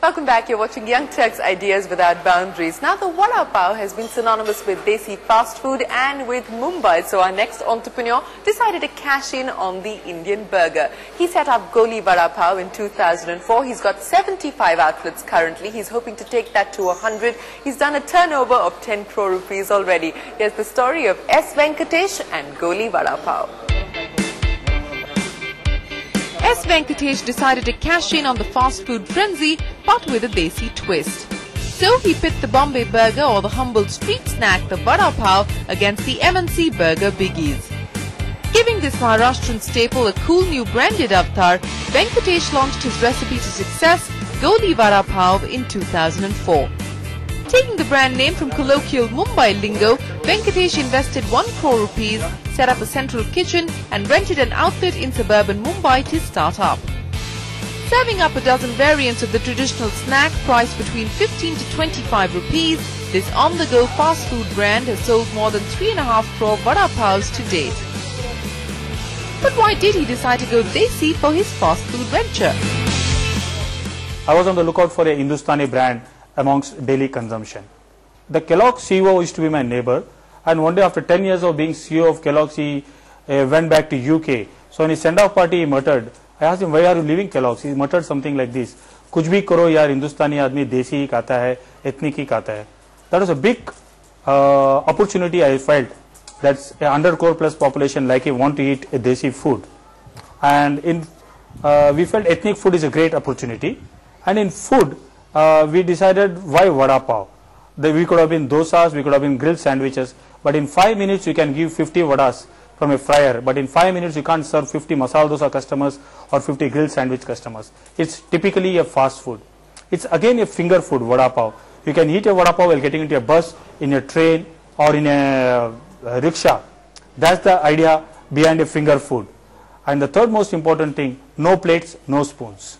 Welcome back. You're watching Young Turks Ideas Without Boundaries. Now, the vada pav has been synonymous with desi fast food and with Mumbai. So our next entrepreneur decided to cash in on the Indian burger. He set up Goli Vada Pav in 2004. He's got 75 outlets currently. He's hoping to take that to 100. He's done a turnover of 10 crore rupees already. Here's the story of S. Venkatesh and Goli Vada Pav. S. Venkatesh decided to cash in on the fast food frenzy, but with a desi twist. So he pit the Bombay burger or the humble street snack, the vada pav, against the MNC burger biggies. Giving this Maharashtrian staple a cool new branded avatar, Venkatesh launched his recipe to success, Goli Vada Pav, in 2004. Taking the brand name from colloquial Mumbai lingo, Venkatesh invested 1 crore rupees, set up a central kitchen and rented an outlet in suburban Mumbai to start up. Serving up a dozen variants of the traditional snack priced between 15 to 25 rupees, this on-the-go fast food brand has sold more than 3.5 crore vada pavs to date. But why did he decide to go desi for his fast food venture? I was on the lookout for a Hindustani brand amongst daily consumption. The Kellogg's CEO used to be my neighbor, and one day after 10 years of being CEO of Kellogg's, he went back to UK. So in his send-off party, he muttered, I asked him, why are you leaving Kellogg's? He muttered something like this, kuch bhi karo yaar, Hindustani aadmi desi hi khata hai, ethnic hi khata hai. That was a big opportunity I felt. That's a 100 crore plus population like he want to eat a desi food. And we felt ethnic food is a great opportunity. And in food, we decided why vada pav. We could have been dosas, we could have been grilled sandwiches, but in 5 minutes you can give 50 vadas from a fryer, but in 5 minutes you can't serve 50 masala dosa customers or 50 grilled sandwich customers. It's typically a fast food. It's again a finger food, vada pav. You can eat a vada pav while getting into a bus, in a train or in a rickshaw. That's the idea behind a finger food. And the third most important thing, no plates, no spoons.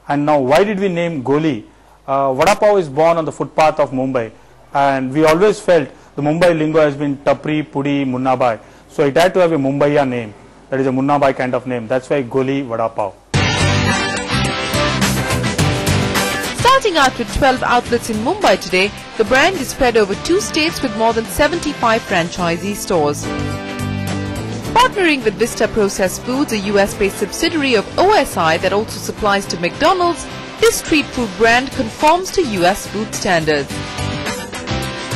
And now why did we name Goli? Vada pav is born on the footpath of Mumbai, and we always felt the Mumbai lingo has been Tapri, Pudi, Munnabai. So it had to have a Mumbaiya name, that is a Munnabai kind of name. That's why Goli Vada Pav. Starting out with 12 outlets in Mumbai today, the brand is spread over 2 states with more than 75 franchisee stores. Partnering with Vista Processed Foods, a US-based subsidiary of OSI that also supplies to McDonald's, this street food brand conforms to US food standards.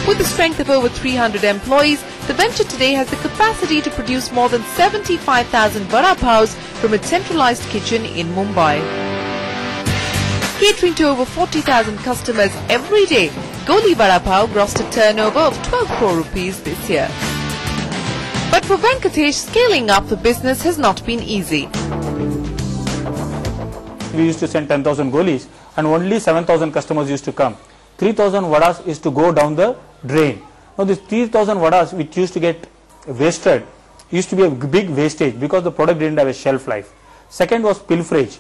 With a strength of over 300 employees, the venture today has the capacity to produce more than 75,000 vada pavs from its centralized kitchen in Mumbai. Catering to over 40,000 customers every day, Goli Vada Pav grossed a turnover of 12 crore rupees this year. But for Venkatesh, scaling up the business has not been easy. We used to send 10,000 golis and only 7,000 customers used to come. 3,000 vadas is to go down the drain. Now this 3,000 vadas which used to get wasted used to be a big wastage because the product didn't have a shelf life. Second was pilferage.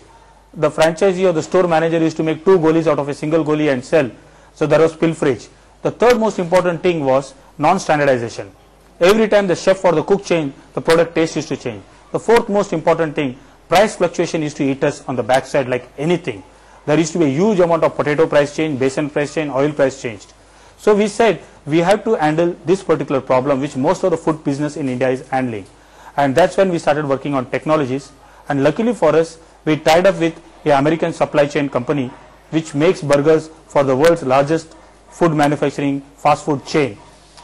The franchisee or the store manager used to make 2 golis out of a single goli and sell. So there was pilferage. The third most important thing was non-standardization. Every time the chef or the cook changed, the product taste used to change. The fourth most important thing, price fluctuation used to eat us on the backside like anything. There used to be a huge amount of potato price change, besan price change, oil price changed. So we said we have to handle this particular problem which most of the food business in India is handling. And that's when we started working on technologies. And luckily for us, we tied up with an American supply chain company which makes burgers for the world's largest food manufacturing fast food chain.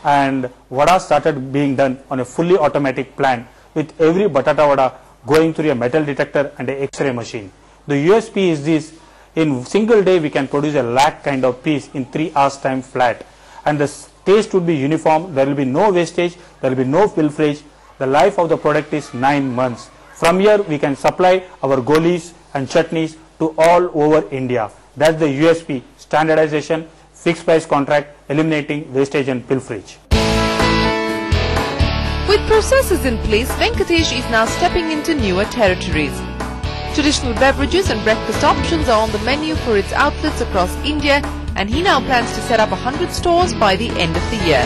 And vada started being done on a fully automatic plant with every batata vada going through a metal detector and an X-ray machine. The USP is this, in single day we can produce a lakh kind of piece in 3 hours time flat. And the taste would be uniform, there will be no wastage, there will be no pilferage. The life of the product is 9 months. From here we can supply our golis and chutneys to all over India. That's the USP, standardization, fixed price contract, eliminating wastage and pilferage. With processes in place, Venkatesh is now stepping into newer territories. Traditional beverages and breakfast options are on the menu for its outlets across India, and he now plans to set up 100 stores by the end of the year.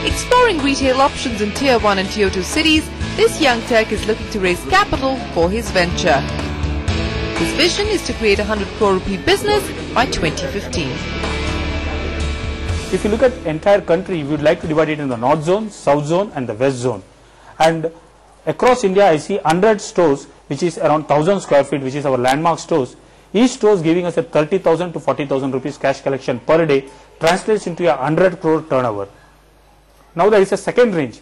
Exploring retail options in Tier 1 and Tier 2 cities, this young Turk is looking to raise capital for his venture. His vision is to create a 100 crore rupee business by 2015. If you look at entire country, we would like to divide it in the North Zone, South Zone and the West Zone. And across India, I see 100 stores, which is around 1000 square feet, which is our landmark stores. Each store is giving us a 30,000 to 40,000 rupees cash collection per day, translates into a 100 crore turnover. Now there is a second range,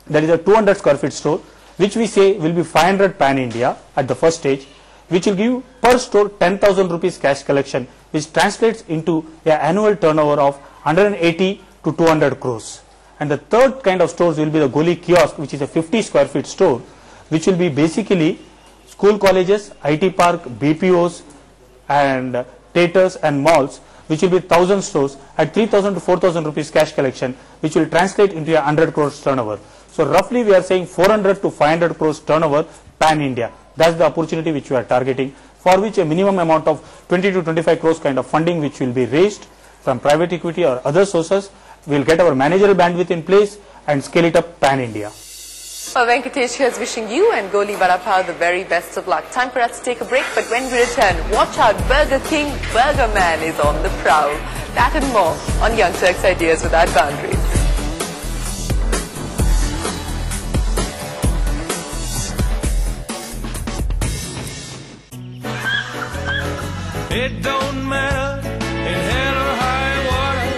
that is a 200 square feet store, which we say will be 500 pan India at the first stage, which will give per store 10,000 rupees cash collection, which translates into an annual turnover of 180 to 200 crores. And the third kind of stores will be the Goli kiosk, which is a 50 square feet store, which will be basically school colleges, IT park, BPOs and theatres and malls, which will be 1000 stores at 3,000 to 4,000 rupees cash collection, which will translate into a 100 crores turnover. So roughly we are saying 400 to 500 crores turnover pan India. That's the opportunity which we are targeting, for which a minimum amount of 20 to 25 crores kind of funding which will be raised from private equity or other sources. We will get our managerial bandwidth in place and scale it up pan India. Well, Venkatesh here is wishing you and Goli Vada Pav the very best of luck. Time for us to take a break, but when we return, watch out, Burger King, Burger Man is on the prowl. That and more on Young Turks Ideas Without Boundaries. It don't matter in hell or high water,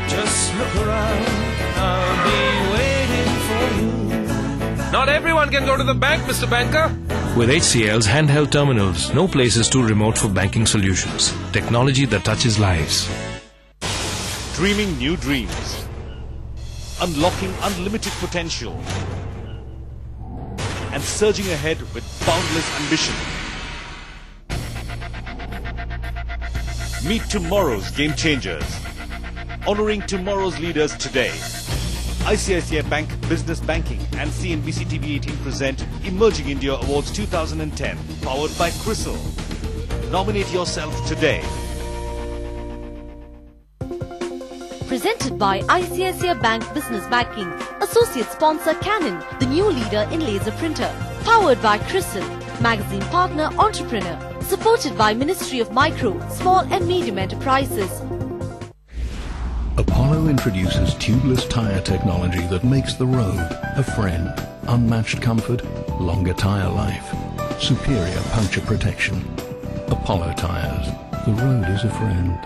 just look around, I'll be waiting for you. Not everyone can go to the bank, Mr. Banker. With HCL's handheld terminals, no place is too remote for banking solutions. Technology that touches lives. Dreaming new dreams. Unlocking unlimited potential. And surging ahead with boundless ambition. Meet tomorrow's game changers. Honoring tomorrow's leaders today. ICICI Bank Business Banking and cnbc TV 18 present Emerging India Awards 2010, powered by CRISIL. Nominate yourself today. Presented by ICICI Bank Business Banking. Associate sponsor Canon, the new leader in laser printer. Powered by CRISIL. Magazine partner Entrepreneur. Supported by Ministry of Micro, Small and Medium Enterprises. Apollo introduces tubeless tire technology that makes the road a friend. Unmatched comfort, longer tire life, superior puncture protection. Apollo tires. The road is a friend.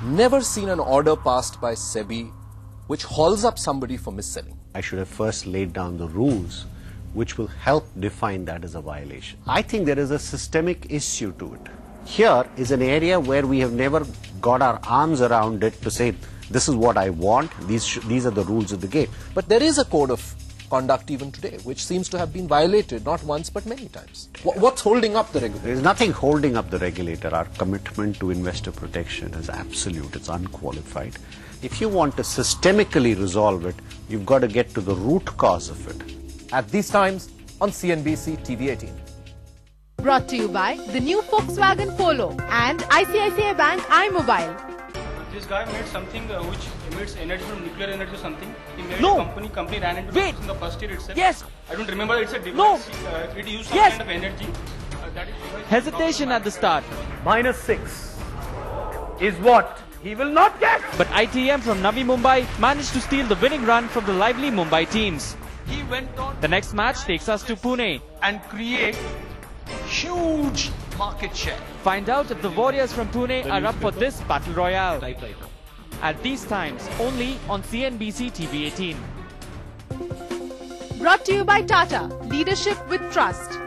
Never seen an order passed by SEBI which hauls up somebody for mis-selling. I should have first laid down the rules which will help define that as a violation. I think there is a systemic issue to it. Here is an area where we have never got our arms around it to say, this is what I want, these are the rules of the game. But there is a code of conduct even today, which seems to have been violated not once but many times. What's holding up the regulator? There is nothing holding up the regulator. Our commitment to investor protection is absolute, it's unqualified. If you want to systemically resolve it, you've got to get to the root cause of it. At these times on CNBC TV 18. Brought to you by the new Volkswagen Polo and ICICI Bank iMobile. This guy made something which emits energy from nuclear energy or something. He made No. a company ran into Wait. in the first year itself. Yes. I don't remember, it's a device. No. It used some Yes. kind of energy. That is device. Hesitation at the start. -6 is what he will not get. But ITM from Navi Mumbai managed to steal the winning run from the lively Mumbai teams. He went on The next match takes us to Pune. and create huge market share. Find out if the Warriors from Pune are up for this battle royale. At these times, only on CNBC TV 18. Brought to you by Tata, leadership with trust.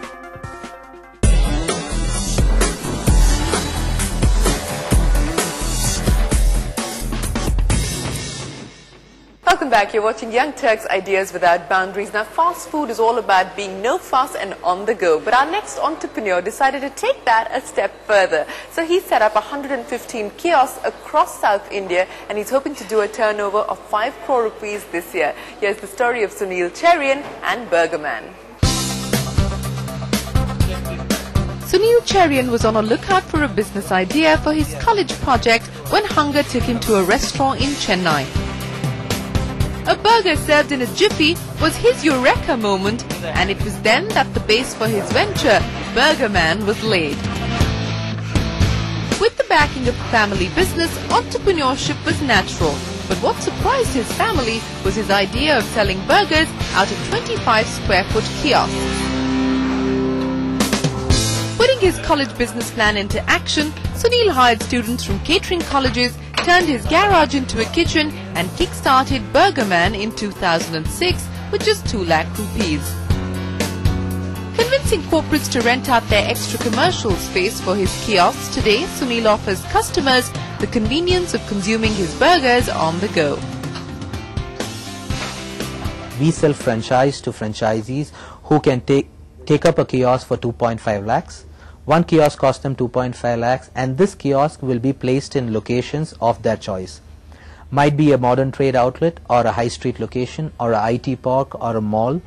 Welcome back. You're watching Young Turks Ideas Without Boundaries. Now, fast food is all about being no fuss and on the go. But our next entrepreneur decided to take that a step further. So he set up 115 kiosks across South India, and he's hoping to do a turnover of 5 crore rupees this year. Here's the story of Sunil Cherian and Burger Man. Sunil Cherian was on a lookout for a business idea for his college project when hunger took him to a restaurant in Chennai. A burger served in a jiffy was his eureka moment, and it was then that the base for his venture Burger Man was laid. With the backing of a family business, entrepreneurship was natural. But what surprised his family was his idea of selling burgers out of 25 square foot kiosks. Putting his college business plan into action, Sunil hired students from catering colleges, turned his garage into a kitchen and kick-started Burger Man in 2006 with just 2 lakh rupees. Convincing corporates to rent out their extra commercial space for his kiosks, today Sunil offers customers the convenience of consuming his burgers on the go. We sell franchise to franchisees who can take up a kiosk for 2.5 lakhs. One kiosk costs them 2.5 lakhs, and this kiosk will be placed in locations of their choice. Might be a modern trade outlet or a high street location or a IT park or a mall